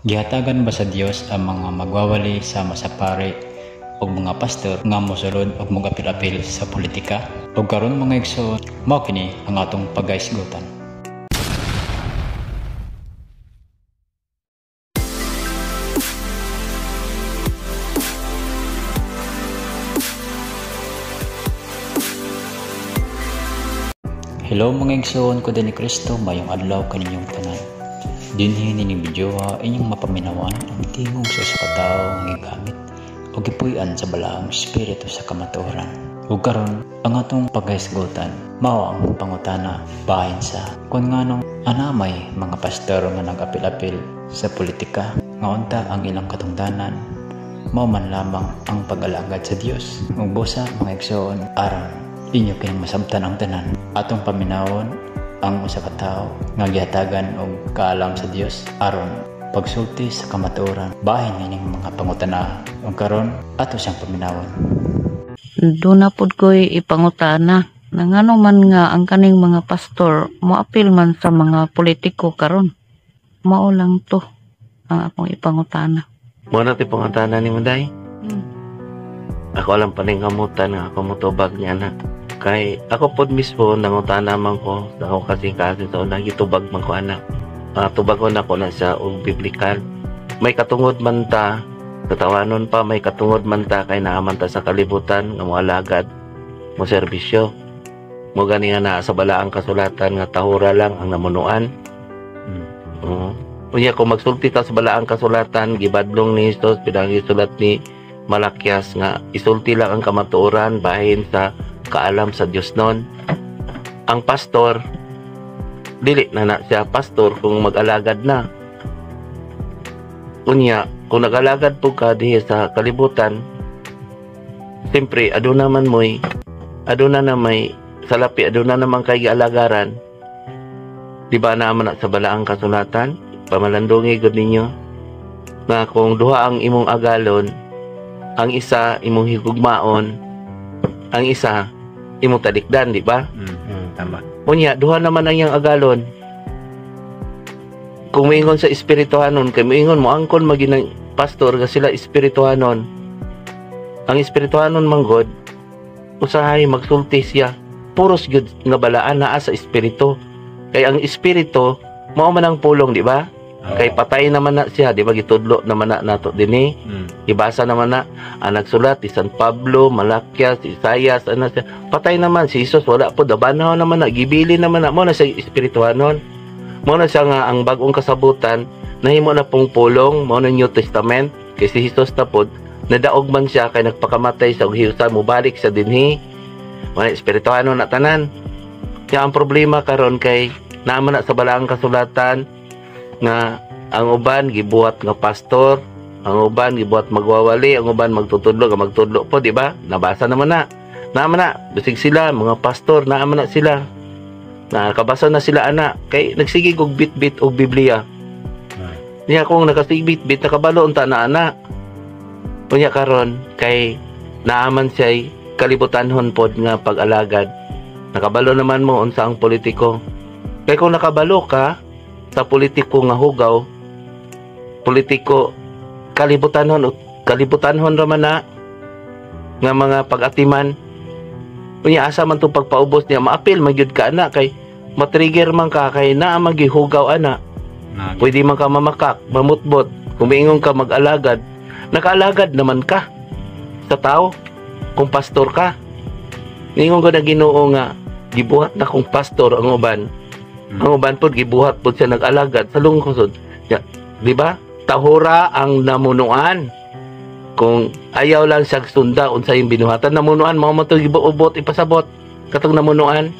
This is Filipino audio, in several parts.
Gihatagan ba sa Dios ang mga magwawali sama sa pare o mga pastor nga mosulod og mogapil-apil sa politika? O karon mga igsoon, mao kini ang atong pagaisgutan. Hello mga igsoon, ko din ni Kristo, mayong adlaw kaninyong tanan. Dinhi ni video inyong mapaminawan ang tingog sa katao nga gigamit o gipuy-an sa balaang espiritu sa kamatuoran. Ug karon ang atong pagahisgutan mao ang pangutana bahin sa kun nganong anamay mga pastor nga nagapil-apil sa politika nga unta ang ilang katungdanan mao man lamang ang pag-alagad sa Dios. Ug busa mga igsoon aron inyo kining masabtan ang tanan atong paminawon ang usa ka tawo nga gihatagan og kaalam sa Dios aron pagsulti sa kamatuoran bahin ining mga pangutana ug karon ato siyang paminawon. Duna pud ko'y ipangutana na ngano man nga ang kaning mga pastor moapil man sa mga politiko karon. Mao lang to ang akong ipangutana. Mo na ti pangutana ni Manday. Ako lang paningamutan nga ako motubag niya na. Kay ako pod mismo nangutana man ko sa ako kasi sa unang gitubag man ko anak. Tubag ko na ko na sa og biblikal. May katungod man ta, katawanon pa may katungod man ta kay naaman ta sa kalibutan nga moalagad mo serbisyo. Mo gani nga naa sa balaang kasulatan nga tahura lang ang namunuan. Unya kung magsulti ta sa balaang kasulatan gibadlong ni Jesus pinang gisulat ni Malakias nga isulti lang ang kamatuoran bahin sa kaalam sa Diyos nun. Ang pastor dili na siya pastor kung mag-alagad na. Unya kung nag-alagad po ka dihi sa kalibutan, siyempre aduna na may salapi, aduna naman kay gialagaran. Di ba naman sa balaang kasulatan pamalandungi gud ninyo na kung duha ang imong agalon, ang isa imong higugmaon, ang isa imong talikdan, di ba? Tama. Unya, duha naman ang iyang agalon. Kung moingon sa espirituhanon, kay moingon mo angkon maginang pastor nga sila espirituhanon. Ang espirituhanon manggod usahay magsulti siya. Puros gyud nga balaan naa sa espiritu. Kay ang espiritu mao man ang pulong, di ba? Kay patay naman na siya, di ba? Gitudlo naman na nato dinhi. Ibasa naman na ang nagsulat si San Pablo, Malakias, Isaias, ano siya. Patay naman si Jesus, wala po dabanaw naman na, gibili naman na mo na sa espirituhanon. Mo na siya nga ang bagong kasabutan, nahimo na pong pulong, mo na New Testament, kay si Jesus na po, nadaog man siya kay nagpakamatay sa ughiyusan, mubalik sa dinhi. Mo na espirituhanon na tanan. Kaya ang problema karon kay naaman na sa balaang kasulatan nga ang uban gibuhat nga pastor, ang uban gibuhat magwawali, ang uban magtutudlo nga magtudlo po, di ba? Nabasa naman na. Naaman na bisig sila mga pastor, naaman na sila. Nakabasa na sila ana kay nagsigig og bit-bit og Biblia. Niya kung nakasigig bit nakabalo unta na ana. Unya karon kay naaman siya kalibutanhon pod nga pag-alagad. Nakabalo naman mo unsa ang politiko. Kay kung nakabalo ka sa politiko nga hugaw, politiko kalibutanhon raman na nga mga pag-atiman. Unya asa man tong pagpaubos niya maapil magyud ka ana kay matrigger man ka kay naa magihugaw ana. Pwede man ka mamakak, mamutbot, kung miingon ka mag-alagad, nakaalagad naman ka sa tao kung pastor ka. Ningon ko na Ginoo nga gibuhat na kung pastor ang uban. Ang uban pod gibuhat pod siya nag-alagad sa lungkosod. Ya, di ba? Tahura ang namunuan. Kung ayaw lang siya sunda unsa yung binuhatan namunuan, mao man to gibuot ipasabot katong namunuan.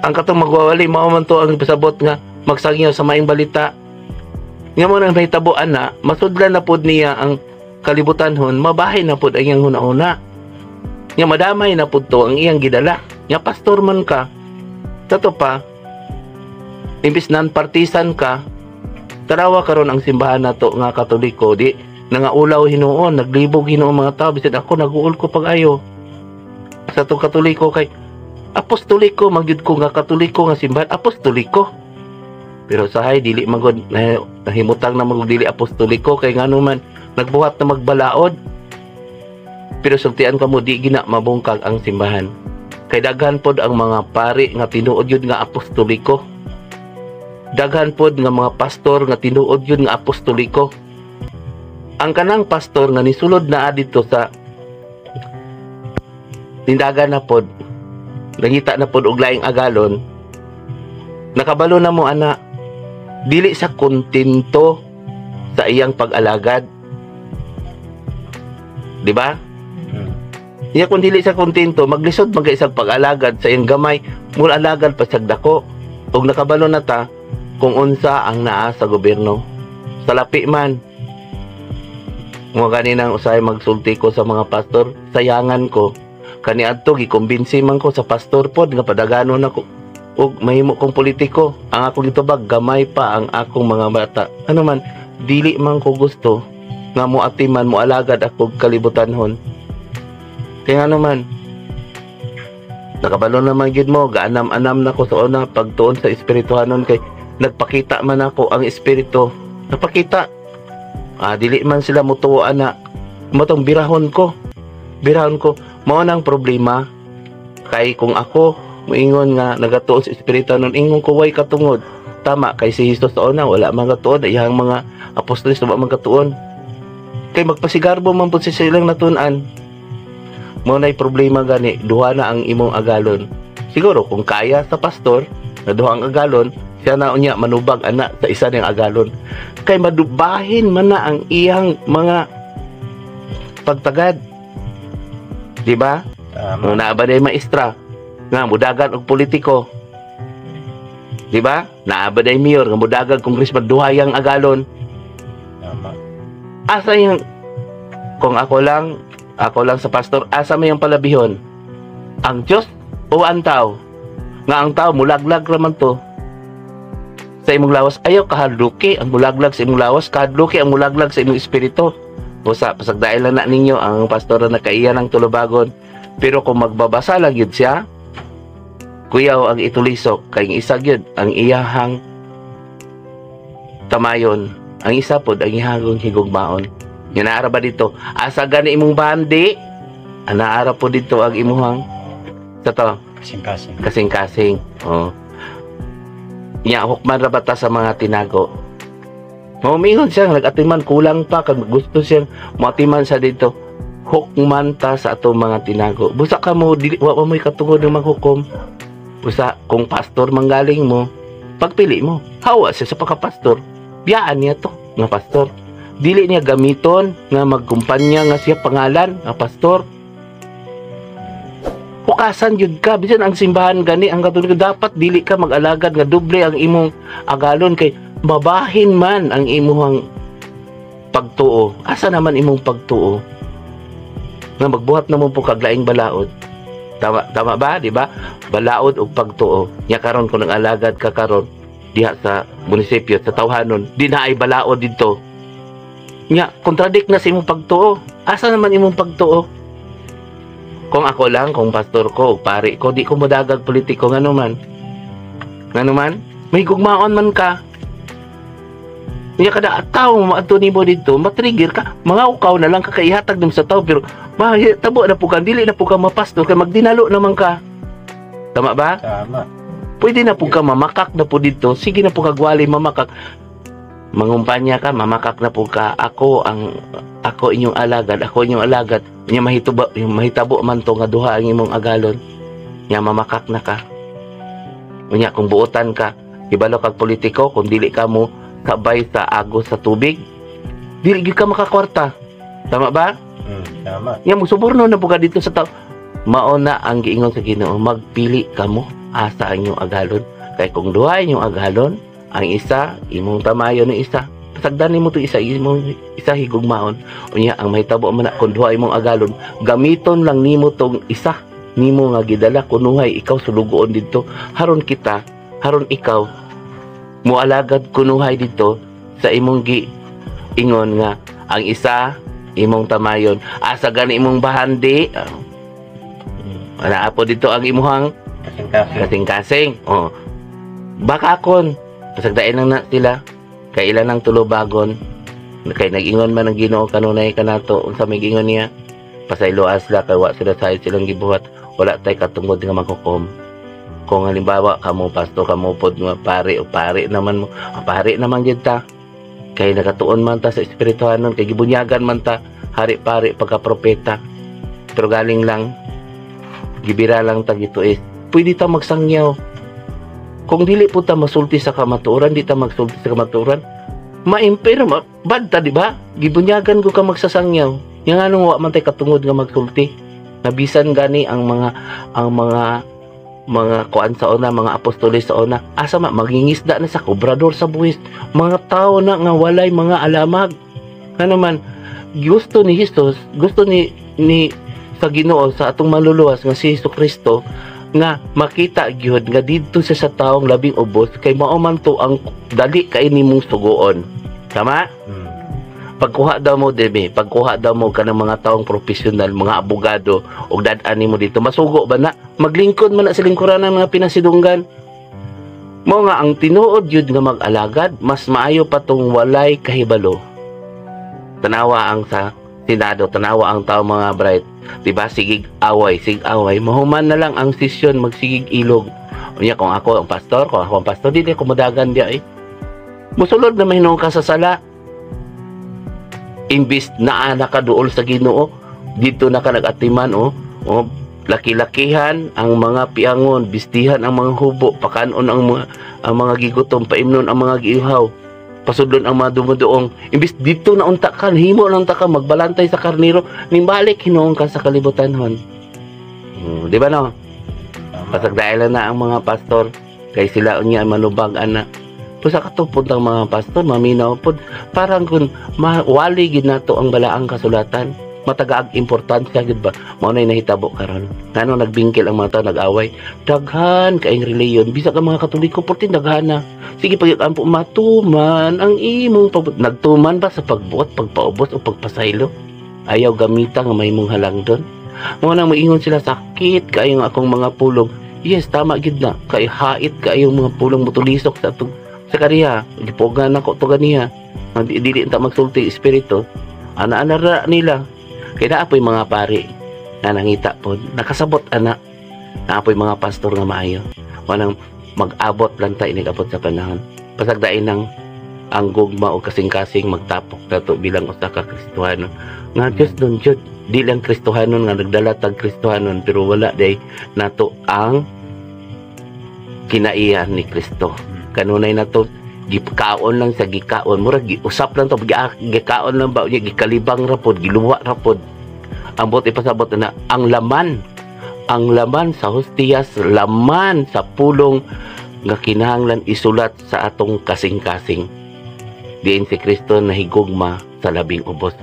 Ang katong magwawali mao man to ang ipasabot nga magsangyaw sa maing balita. Nga mo nang mahitabuan na masudlan na pod niya ang kalibutanhon, mabahay na pod ang iyang hunahuna. Nga madamay na pod to ang iyang gidala. Nga pastor man ka, tato pa imbis non-partisan ka, tarawa karon ang simbahan nato nga Katoliko, di nangaulaw hinuon, naglibog hinuon mga tao, bisan ako naguul ko pag-ayo sa to Katoliko kay apostoliko, magyud ko nga Katoliko nga simbahan, apostoliko. Pero sahay dili magod nahimutang na magod dili apostoliko kay ngano man nagbuhat na magbalaod. Pero sultian kamo di gina mabungkag ang simbahan. Kay daghan pod ang mga pari nga tinuod yun nga apostoliko. Daghan pod nga mga pastor nga tinuod yun nga apostoliko. Ang kanang pastor nga nisulod na dito sa tindagan na pod, nangita na pod og laing agalon, nakabalo na mo ana, dili sa kontento sa iyang pag-alagad. Di ba? Iya kung dili sa kontento, maglisod mag-isang pag-alagad sa iyang gamay, mula alagad pa sa dako. Og nakabalo na ta kung unsa ang naa sa gobyerno. Sa lapi man, mga kaninang usay magsulti ko sa mga pastor, sayangan ko. Kani adto gikumbinsi man ko sa pastor pod nga padaganon ako ug mahimo kong politiko. Ang ako gitubag gamay pa ang akong mga bata. Ano man dili man ko gusto nga moatiman mo alagad ako kalibutanhon. Kaya ano man nakabalo naman gid mo gaanam-anam nako sa una pagtuon sa espirituhanon kay nagpakita man ako ang espiritu. Napakita. Dili man sila mutuo ana. Matong birahon ko. Mao nang problema kay kung ako moingon nga nagatuon sa espiritu nun ingon ko way katungod. Tama kay si Hesus sa una wala man katuon, iyang mga apostoles wala man katuon. Kay magpasigarbo man pud silang natun-an. Mao nay problema gani, duha na ang imong agalon. Siguro kung kaya sa pastor na duha ang agalon, siya na unya manubag ana sa isa ning agalon. Kay madubahin man na ang iyang mga pagtagad. Di ba? Naaba day maestra nga mudagan og politiko. Di ba? Naaba day mayor nga mudagan congressman duhayang agalon. Tama. Asa yung kung ako lang sa pastor, asa may yung palabihon? Ang Diyos o ang tao? Nga ang tao mulaglag raman to sa imong lawas. Ayaw kahadluki ang mulaglag sa imong lawas, kahadluki ang mulaglag sa imong espiritu. Busa, pasagdail lang na ninyo ang pastor na kaiya ng tulubagon. Pero kung magbabasa lang yun siya, kuyaw ang itulisok, kay isa yun, ang iyahang tamayon. Ang isa po, ang ihagong higugmaon. Yan naara ba dito? Asa gani imong bandi, naara po dito ang imuhang sa to? Kasing-kasing. Oh. Yan, hukman rabata sa mga tinago. Mingon siya, nag-atiman, kulang pa, kag gusto siyang matiman sa dito. Hukman ta sa atong mga tinago. Busa ka mo, wa mo'y katungod ng maghukom. Busa, kung pastor manggaling mo, pagpili mo. Hawa siya sa pagkapastor. Biyaan niya to, nga pastor. Dili niya gamiton, nga magkumpanya nga siya pangalan, nga pastor. Hukasan yun ka, bisan ang simbahan gani, ang katulig dapat dili ka mag-alagad nga doble ang imong agalon kay babahin man ang imong pagtuo. Asa naman imong pagtuo? Nga magbuhat na mo po kaglaing balaod. Tama ba, di ba? Balaod og pagtuo. Nya karon kung nag-alagad ka karon diha sa munisipyo sa tawhanon, di na ay balaod dito. Nya kontradik na sa imong pagtuo. Asa naman imong pagtuo? Kung ako lang, kung pastor ko, pari ko, di ko modagag politiko ngano man. Ngano man? May gugmaon man ka. Nya kada tawo maadto nimo dito, matrigger ka. Mga ukaw na lang kakaihatag nim sa tawo pero tabo na po ka, dili na po ka mapastor kay magdinalo naman ka. Tama ba? Tama. Pwede na po ka mamakak na po dito. Sige na po kagwali mamakak. Mangumpanya ka, mamakak na po ka. Ako inyong alagad. Nya mahitabo man to nga duha ang imong agalon. Nya mamakak na ka. Unya kung buotan ka, ibalo kag politiko kung dili ka mo kabay sa agos sa tubig, dili gyud ka makakwarta. Tama ba? Tama. Nya musuborno na po ka dito sa tao. Mao na ang giingon sa Ginoo, magpili kamo asa ang inyong agalon. Kay kung duha inyong agalon, ang isa imong tamayon ng isa. Pasagdan nimo to isa higugmaon. Unya ang mahitabo man kung duha imong agalon, gamiton lang nimo tong isa nimo nga gidala kunuhay ikaw sulugoon didto. Haron ikaw mualagad kunuhay dito sa imong giingon nga ang isa imong tamayon. Asa gani imong bahandi. Wala po dito ang imuhang kasing-kasing. Oh. Baka akon Pasagdain lang na sila kay ilan ang tulubagon kay nag-ingon man ang Ginoo kanunay kanato unsa may gingon niya pasayloas la kay wa sila sayod silang gibuhat wala tay katungod nga maghukom. Kung halimbawa kamo pastor kamo pod nga pare o pare naman mo pare naman gyud ta kay nakatuon man ta sa espirituhanon kay gibunyagan man ta hari pare pagka propeta pero galing lang gibira lang ta gituis pwede ta magsangyaw. Kung dili po ta masulti sa kamatuoran di ta magsulti sa kamatuoran maimpero bad ta di ba gibunyagan ko ka magsasangyaw yang anong wa man tay katungod nga magsulti nabisan gani ang mga kuan sa una, mga apostoles sa una, asa magingisda na sa kobrador sa buhis, mga tao na nga walay mga alamag. Ano man, gusto ni Jesus, gusto ni sa Ginoo sa atong maluluwas nga si Jesucristo nga makita gyud nga didto siya sa taong labing ubos kay mao man to ang dali kay nimong suguon. Tama? Pagkuha daw mo debe, pagkuha daw mo kanang mga taong profesional, mga abogado ug dad-an nimo dito masugo ba na maglingkod man na sa lingkuran ng mga pinasidunggan. Mo nga ang tinuod jud nga mag-alagad, mas maayo pa tong walay kahibalo. Tanawa ang sa Senado, tanawa ang tao mga bright, di ba? Sigig away, mahuman na lang ang sesyon magsigig ilog. Unya kung ako ang pastor, dili ko modagan dia Musulod na mahinong ka sa sala. Imbis na nakaduol sa Ginoo dito na ka nagatiman laki-lakihan ang mga piangon bistihan ang mga hubo pakanon ang mga gigutom paimnon ang mga giihaw pasudlon ang mga dumuduong imbis dito na unta ka himo lang ta ka magbalantay sa karniro nimbalik hinuon ka sa kalibutanhon di ba no pasagdaelan na ang mga pastor kay sila unya manubag ana sa katupod ng mga pastor, maminaw po, parang kung mawali gid nato ang balaang kasulatan, matagaag importansya gid ba? Mao nay nahitabo karon. Ngano nagbingkil ang mga tao nag-away, daghan kaayong reliyon, bisa ka mga Katoliko portin daghan na. Sige pag-ampo matuman ang imong nagtuman ba sa pagbuot, pagpaubos o pagpasaylo? Ayaw gamita nga may mong halangdon. Mo nang moingon sila sakit kaayong akong mga pulong. Yes, tama gid na. Kay hait kaayong mga pulong mutulisok sa atong sa kariya, gipogan ako to ganiya. Dili ta magsulti espiritu. Ana-ana ra nila. Kay naapoy mga pari na nangita po, nakasabot ana. Naapoy mga pastor nga maayo. Wanang mag-abot lang ta inigabot sa panahon. Pasagdain ng ang gugma o kasing-kasing magtapok nato bilang usa ka Kristohano. Nga Dios nun jud, di lang Kristohanon nga nagdala tag Kristohanon pero wala day nato ang kinaiyan ni Kristo. Kanunay na to gikaon lang sa gikaon mura giusap lang to gikaon lang ba unya gikalibang rapod giluwa rapod ambot ipasabot na ang laman sa hostiyas laman sa pulong nga kinahanglan isulat sa atong kasing-kasing diin si Kristo nahigugma sa labing ubos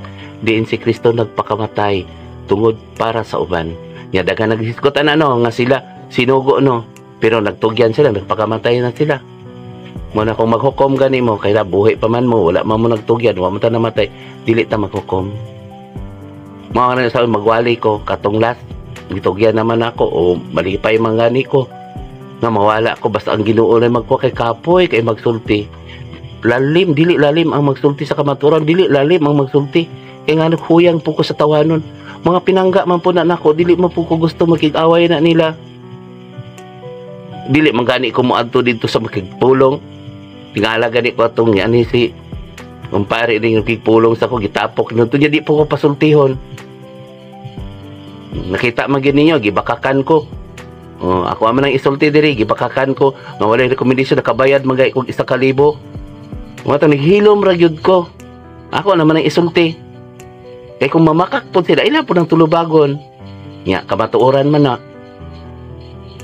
diin si Kristo nagpakamatay tungod para sa uban nya daghan naghisgotan nga sila sinugo pero nagtugyan sila nagpakamatay na sila. Muna kung maghukom gani mo, kaya buhay pa man mo, wala man mo nagtugyan, wala mo ta namatay, dili ta maghukom. Mga na sa magwali ko, katunglas, gitugyan naman ako, o malipay man gani ko, nga mawala ko, basta ang Ginoo na magkuha kay kapoy, kay magsulti. Lalim, dili lalim ang magsulti sa kamaturan, dili lalim ang magsulti. Kaya nga naghuyang po ko sa tawanon. Mga pinangga man po na nako, dili man po ko gusto makig-away na nila. Dili man gani ko mo adto dito sa makigpulong. Tingala gani ko atong ani si kumpare ning nagpulong sa ko gitapok nung tunya di po ko pasultihon. Nakita man gyud ninyo gibakakan ko. Ako man ang isulti diri gibakakan ko nga walay rekomendasyon nakabayad magay kog 1,000. Mo ta naghilom ra gyud ko. Ako naman ang isulti. Kay kung mamakak po sila ila po ng tulubagon. Nya kamatuoran man na.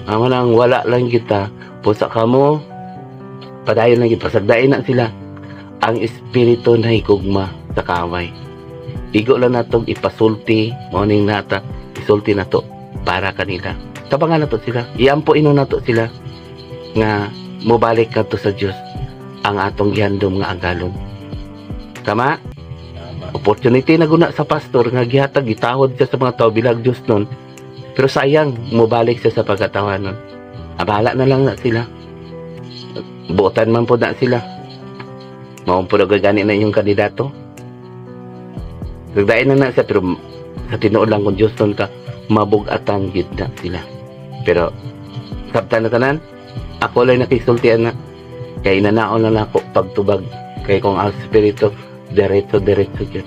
Amo nang wala lang kita pusa kamo padayon lang pasagdain na sila ang espiritu na higugma sa kaway igo lang natong ipasulti morning nata isulti nato para kanila tabangan nato sila iampo ino nato sila nga mobalik kadto sa Dios ang atong gihandom nga agalon tama opportunity na guna sa pastor nga gihatag gitawod siya sa mga tao bilang Dios nun pero sayang mobalik siya sa pagkatawanon abala na lang na sila buotan man po na sila. Mao po gani na yung kandidato. Nagdain na siya, pero sa tinuod lang kung Diyos nun ka, mabugatan gid na sila. Pero sabtan na tanan, ako lang nakisultian na. Kaya inanaon na ako pagtubag. Kaya kung ang Espiritu, diretso yun.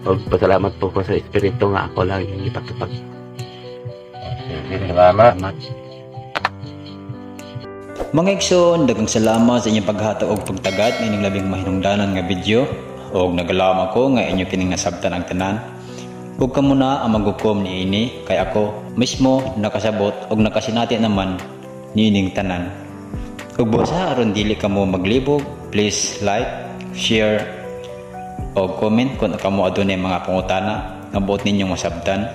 O pasalamat po ko sa Espiritu nga ako lang yung ipatupag. Salamat. Mga igsoon, daghang salamat sa inyong paghatag og pagtagat ng inyong labing mahinungdanan nga video. Og nagalaom ako nga inyo kining nasabtan ang tanan. Ug kamo na ang maghukom ni ini, kay ako mismo nakasabot og nakasinati naman niining tanan. Ug busa aron dili kamo maglibog, please like, share o comment kung kamo adunay mga pangutana nga buot ninyong masabtan.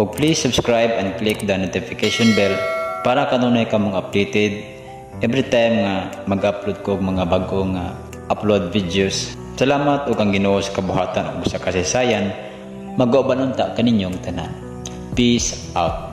O please subscribe and click the notification bell para kanunay kamong updated every time nga mag-upload ko mga bagong upload videos. Salamat ug ang Ginoo sa kabuhatan ug sa kasaysayan. Mag-uban unta kaninyong tanan. Peace out.